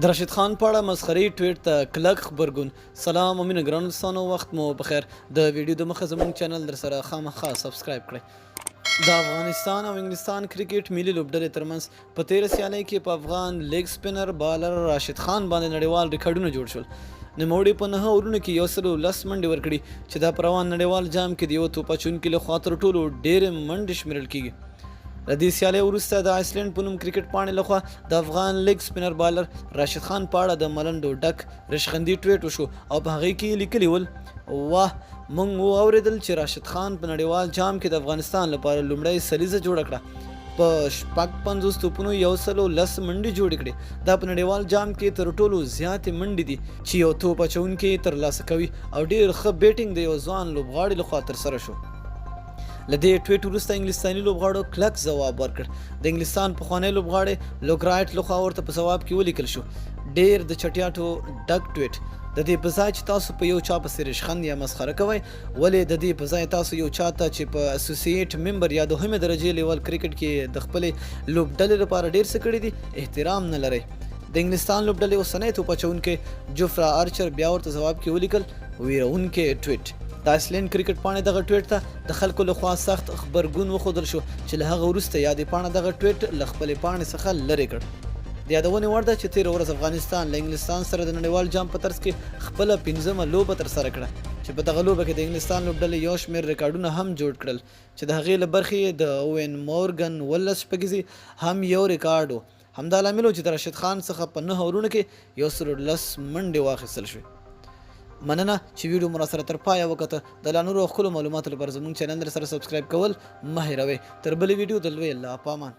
د راشد خان په اړه مسخري ټویټ ته کلک خبرګون. سلام امین ګران دوستانو، وخت مو بخیر. د ویډیو د مخه زموږ چینل در سره خامخا سبسکرایب کړئ. د افغانستان او انګلستان کرکټ ملي لوبډلې ترمنځ په تیره سیالۍ کې په افغان لیګ سپینر بالر راشد خان باندې نړیوال ریکارډونه جوړ شول. نوموړي په 9 اورونو کې 110 منډې ورکړي چې د پروان نړیوال جام کې د یو توپ اچوونکي لخوا تر ټولو ډېرې منډې شمیرل کیږي. د دې سیالۍ وروسته د آیسلینډ په نوم کرکټ پاڼې لخوا د افغان لیګ سپینر بالر راشد خان په اړه د ملنډو ډک رشخندي ټویټ وشو او په هغې کې لیکلي ول: واه، موږ واورېدل چې راشد خان په نړیوال جام کې د افغانستان لپاره لومړی سلیزه جوړه کړه، په 50 توپونو 110 منډې جوړې کړې. دا په نړیوال جام کې تر ټولو زیاتې منډې دي چې یو توپ اچوونکی ترلاسه کوي او ډېر ښه بیټینګ د یو ځوان لوبغاړي لخوا ترسره شو. له دې ټویټ وروسته انګلستاني لوبغاړو کلک ځواب ورکړ. د انګلستان پخوانی لوبغاړی لوک رایټ لخوا ورته په ځواب کې ولیکل شو: ډېر د چټیاټو ډک ټویټ. د دې په ځای چې تاسو په یو چا پسې ریشخند یا مسخره کوئ، ولې د دې په ځای تاسو یو چا ته چې په اسوسییټ ممبر یا دوهمې درجې لیول کرکټ کې د خپلې لوبډلې لپاره ډېر څه کړي دي احترام نه لرئ. د انګلستان لوبډلې اوسنی توپ اچوونکی جوفرا آرچر بیا ورته ځواب کې ولیکل: ویرونکی ټویټ. د آیسلینډ کرکټ پاڼې دغه ټویټ ته د خلکو لخوا سخت خبرګون وښودل شو چې له هغه وروسته یادې پاڼه دغه ټویټ له خپلې پاڼې څخه لرې کړ. د یادونې وړ ده چې تېره ورځ افغانستان له انګلستان سره د نړیوال جام په ترڅ کې خپله 5مه لوبه ترسره کړه چې په دغه لوبه کې د انګلستان لوبډلې یو شمېر ریکارډونه هم جوړ کړل چې د هغې له برخې د اوین مورګن 18 شپږیزې هم یو ریکارډ و. همدا لامل و چې د راشد خان څخه په 9 اورونو کې 110 منډې واخیستل شوې. مننه چې ویډیو مو راسره تر پایه وکته. د لا نورو ښکلو معلوماتو لپاره زموږ چینل در سره سبسکرایب کول مه هېروئ. تر بلې ویډیو د لوی الله په امان.